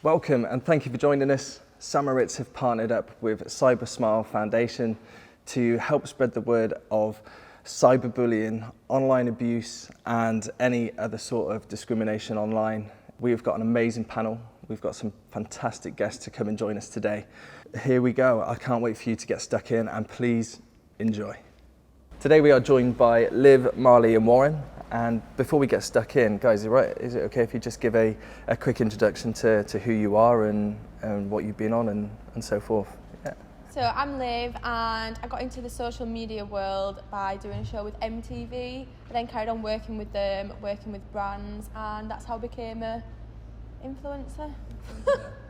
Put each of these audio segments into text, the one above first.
Welcome and thank you for joining us. Moriz have partnered up with Cybersmile Foundation to help spread the word of cyberbullying, online abuse and any other sort of discrimination online. We've got an amazing panel. We've got some fantastic guests to come and join us today. Here we go. I can't wait for you to get stuck in and please enjoy. Today we are joined by Liv, Marlie and Warren. And before we get stuck in, guys, is it okay if you just give a quick introduction to who you are and what you've been on and so forth? Yeah. So I'm Liv and I got into the social media world by doing a show with MTV. I then carried on working with them, working with brands, and that's how I became a influencer.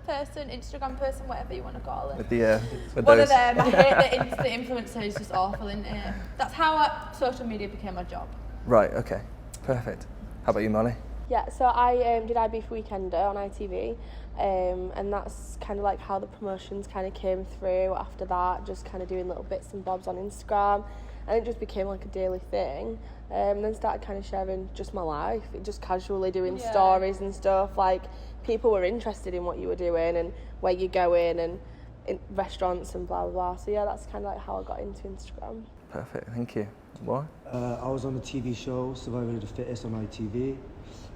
Person, Instagram person, whatever you want to call it. With One those. of them. I hate the influencer is just awful, isn't it? That's how social media became my job. Right, okay, perfect. How about you, Marlie? Yeah, so I did I Beef Weekender on ITV, and that's kind of like how the promotions kind of came through after that, just kind of doing little bits and bobs on Instagram, and it just became like a daily thing. Then started kind of sharing just my life, just casually doing stories and stuff. Like, people were interested in what you were doing and where you're going and in restaurants and blah, blah, blah. So yeah, that's kind of like how I got into Instagram. Perfect, thank you. What? I was on a TV show, Survival of the Fittest on ITV.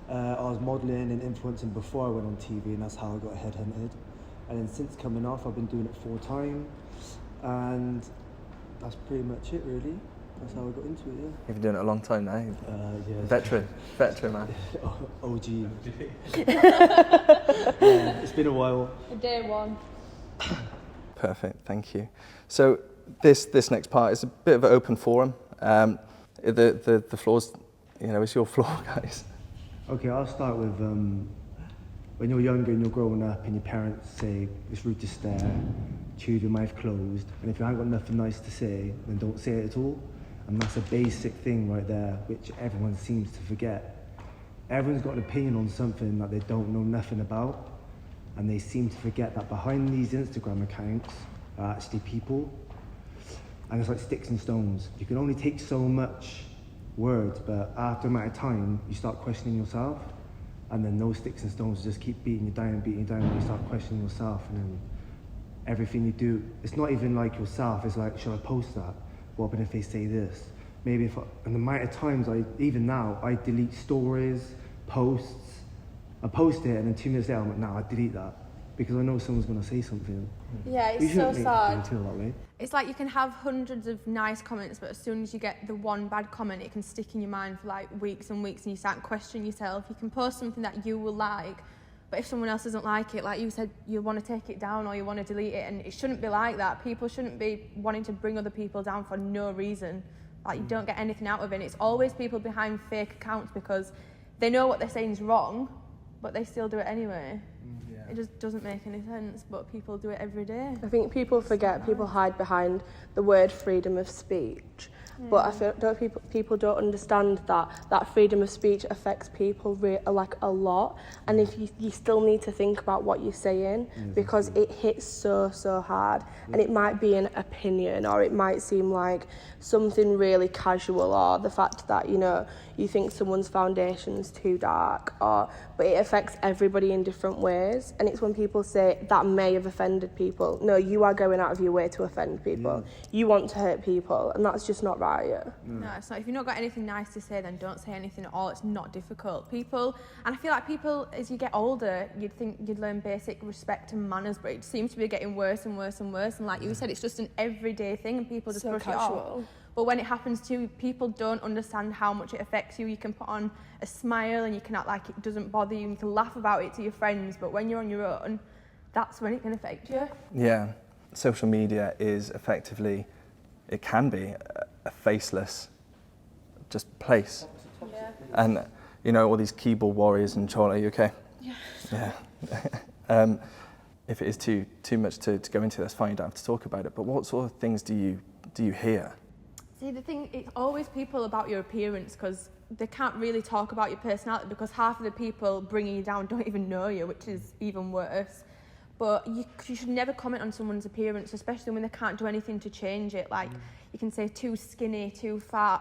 I was modelling and influencing before I went on TV, and that's how I got headhunted. And then since coming off, I've been doing it full time, and that's pretty much it, really. That's how I got into it, yeah. You've been doing it a long time now. Yeah. Veteran man. OG. Yeah, it's been a while. Day one. Perfect, thank you. So this next part is a bit of an open forum. The floor's, it's your floor, guys. Okay, I'll start with when you're younger and you're growing up and your parents say it's rude to stare, chew with your mouth closed, and if you haven't got nothing nice to say, then don't say it at all. And that's a basic thing right there, which everyone seems to forget. Everyone's got an opinion on something that they don't know nothing about, and they seem to forget that behind these Instagram accounts are actually people. And it's like sticks and stones. You can only take so much words, but after a amount of time, you start questioning yourself, and then those sticks and stones just keep beating you down, and you start questioning yourself, and then everything you do, it's not even like yourself, it's like, should I post that? What if they say this? Maybe and the amount of times even now, I delete stories, posts, I post it, and then 2 minutes later, I'm like, nah, I delete that, because I know someone's gonna say something. Yeah, it's You so shouldn't make sad. people feel that way. It's like you can have hundreds of nice comments, but as soon as you get the one bad comment, it can stick in your mind for like weeks and weeks, and you start questioning yourself. You can post something that you will like, but if someone else doesn't like it, like you said, you want to take it down or you want to delete it, and it shouldn't be like that. People shouldn't be wanting to bring other people down for no reason. Like, you don't get anything out of it. And it's always people behind fake accounts because they know what they're saying is wrong, but they still do it anyway. It just doesn't make any sense, but people do it every day. I think people forget, people hide behind the word freedom of speech. But I feel people don't understand that freedom of speech affects people like a lot. And if you still need to think about what you're saying, because it hits so hard. And it might be an opinion, or it might seem like something really casual, or the fact that, you think someone's foundation's too dark, but it affects everybody in different ways. And it's when people say that may have offended people. No, you are going out of your way to offend people. You want to hurt people, and that's just not right. No, it's not. If you've not got anything nice to say, then don't say anything at all. It's not difficult. And I feel like people, as you get older, you'd think you'd learn basic respect and manners, but it seems to be getting worse and worse and worse. And like you said, it's just an everyday thing, and people just brush it off. But when it happens to you, people don't understand how much it affects you. You can put on a smile and you can act like it doesn't bother you, and you can laugh about it to your friends, but when you're on your own, that's when it can affect you. Yeah, social media is effectively, it can be a faceless just place. Yeah. And all these keyboard warriors and Charlie, are you okay? Yeah. If it is too much to go into, that's fine, you don't have to talk about it, but what sort of things do you hear? See, the thing, it's always people about your appearance, because they can't really talk about your personality, because half of the people bringing you down don't even know you, which is even worse. But you should never comment on someone's appearance, especially when they can't do anything to change it. Like, you can say too skinny, too fat.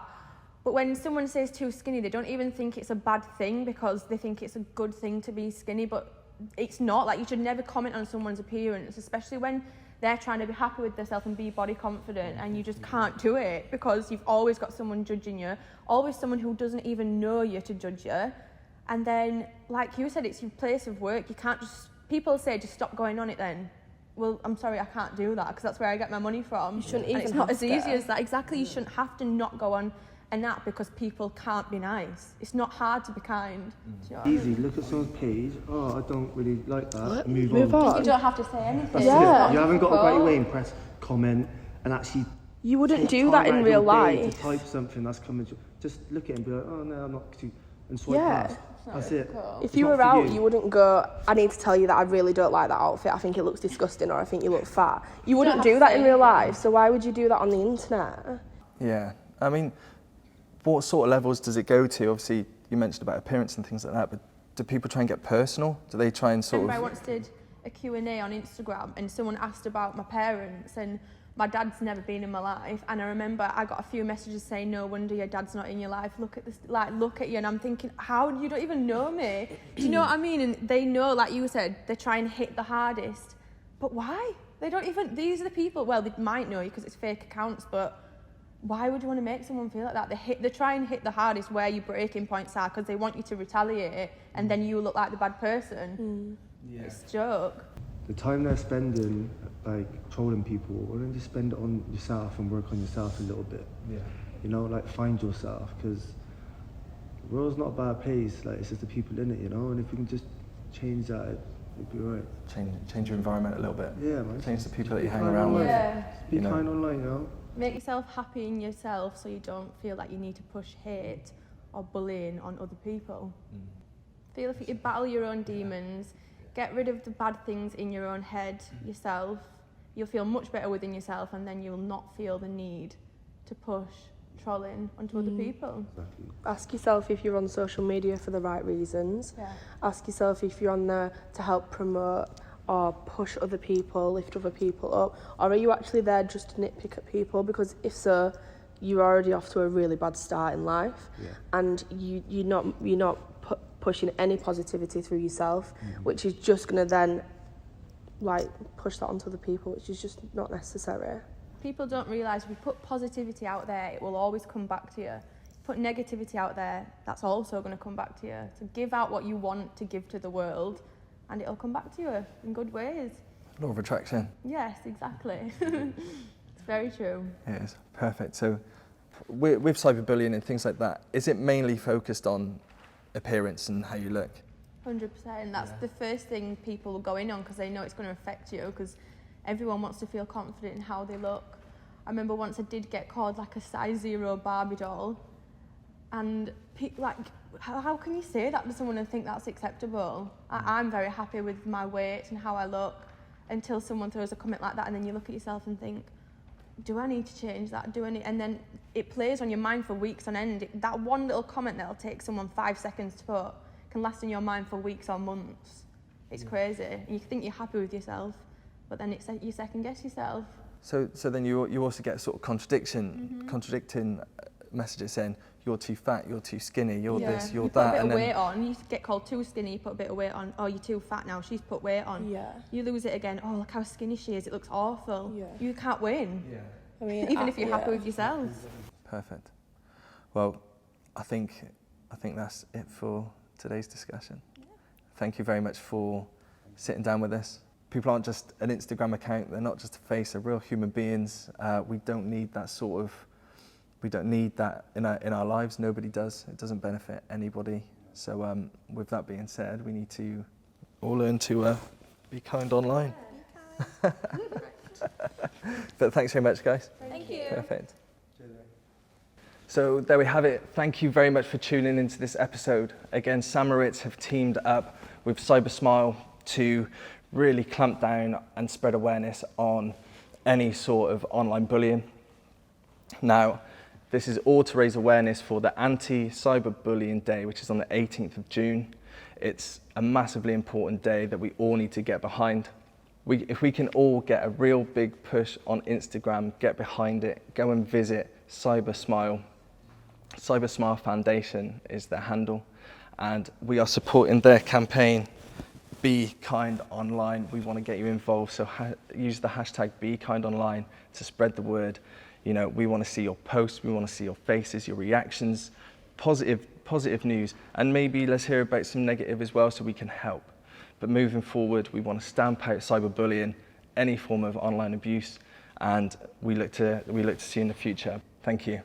But when someone says too skinny, they don't even think it's a bad thing, because they think it's a good thing to be skinny. But it's not. Like, you should never comment on someone's appearance, especially when they're trying to be happy with themselves and be body confident, and you just can't do it because you've always got someone judging you, always someone who doesn't even know you to judge you. And then, like you said, it's your place of work. You can't just, people say just stop going on it then. Well, I'm sorry, I can't do that because that's where I get my money from. You shouldn't and even it's not have as easy to. as that. Exactly, you shouldn't have to not go on an app because people can't be nice. It's not hard to be kind. Do you know what I Easy, mean? look at someone's page, oh, I don't really like that, and Move on. You don't have to say anything. That's Yeah. it. You haven't got to go out your way and press comment and actually You wouldn't take do time that in out of real your day life. to type something that's coming to, just look at it and be like, oh no, I'm not too, and swipe Yeah. past. That's it. difficult. If It's you not were for out, you wouldn't go, I need to tell you that I really don't like that outfit, I think it looks disgusting, or I think you look fat. You wouldn't have do to that say in real anything. life, so why would you do that on the internet? Yeah, I mean, what sort of levels does it go to? Obviously, you mentioned about appearance and things like that, but do people try and get personal? Do they try and sort Remember, I of... once did a Q&A on Instagram and someone asked about my parents, and my dad's never been in my life, and I remember I got a few messages saying, no wonder your dad's not in your life, look at this, like, look at you, and I'm thinking, how, you don't even know me? Do you know what I mean? And they know, like you said, they try and hit the hardest, but why? They don't even, these are the people, well, they might know you because it's fake accounts, but why would you want to make someone feel like that? They try and hit the hardest where your breaking points are because they want you to retaliate, and then you look like the bad person. Yeah. It's a joke. The time they're spending like trolling people, why don't you spend it on yourself and work on yourself a little bit? Yeah. You know, like find yourself, because the world's not a bad place, like it's just the people in it, you know, and if we can just change that, it'll be alright. Change your environment a little bit. Yeah, man. Change the people that Be you hang kind around with. online. Yeah. Be You know. kind online, you know. Make yourself happy in yourself so you don't feel like you need to push hate or bullying on other people. Feel if you battle your own demons, get rid of the bad things in your own head yourself, you'll feel much better within yourself, and then you'll not feel the need to push trolling onto other people. Exactly. Ask yourself if you're on social media for the right reasons. Yeah. Ask yourself if you're on there to help promote or push other people, lift other people up, or are you actually there just to nitpick at people? Because if so, you're already off to a really bad start in life, Yeah. and you're not pushing any positivity through yourself, which is just gonna then like push that onto other people, which is just not necessary. People don't realise if you put positivity out there, it will always come back to you. Put negativity out there, that's also going to come back to you. So give out what you want to give to the world, and it'll come back to you in good ways. Law of attraction. Yes, exactly. It's very true. Yes, perfect. So with cyberbullying and things like that, is it mainly focused on appearance and how you look? 100%. That's the first thing people will go in on because they know it's going to affect you, because everyone wants to feel confident in how they look. I remember once I did get called like a size 0 Barbie doll, and like, how can you say that to someone and think that's acceptable? I'm very happy with my weight and how I look, until someone throws a comment like that, and then you look at yourself and think, do I need to change that? And then it plays on your mind for weeks on end. That one little comment that'll take someone 5 seconds to put can last in your mind for weeks or months. It's crazy. And you think you're happy with yourself, but then you second guess yourself. So then you also get sort of contradicting messages saying you're too fat, you're too skinny, you're this, you're you put that, a bit and of then weight on. You get called too skinny, you put a bit of weight on. Oh, you're too fat now. She's put weight on. Yeah. You lose it again. Oh, look how skinny she is. It looks awful. Yeah. You can't win, I mean, even if you're happy with yourself. perfect. Well, I think that's it for today's discussion. Thank you very much for sitting down with us. People aren't just an Instagram account, they're not just a face, they're real human beings. We don't need that in our lives, nobody does. It doesn't benefit anybody. So with that being said, we need to all learn to be kind online. But thanks very much, guys. Thank you. Perfect. So there we have it. Thank you very much for tuning into this episode. Again, Sam Moriz have teamed up with Cybersmile to really clamp down and spread awareness on any sort of online bullying. Now, this is all to raise awareness for the Anti-Cyberbullying Day, which is on the 18th of June. It's a massively important day that we all need to get behind. If we can all get a real big push on Instagram, get behind it, go and visit Cybersmile. Cybersmile Foundation is their handle, and we are supporting their campaign Be kind online. We want to get you involved, so use the hashtag #BeKindOnline to spread the word. You know, we want to see your posts, we want to see your faces, your reactions, positive news, and maybe let's hear about some negative as well so we can help. But moving forward, we want to stamp out cyberbullying, any form of online abuse, and we look to see in the future. Thank you.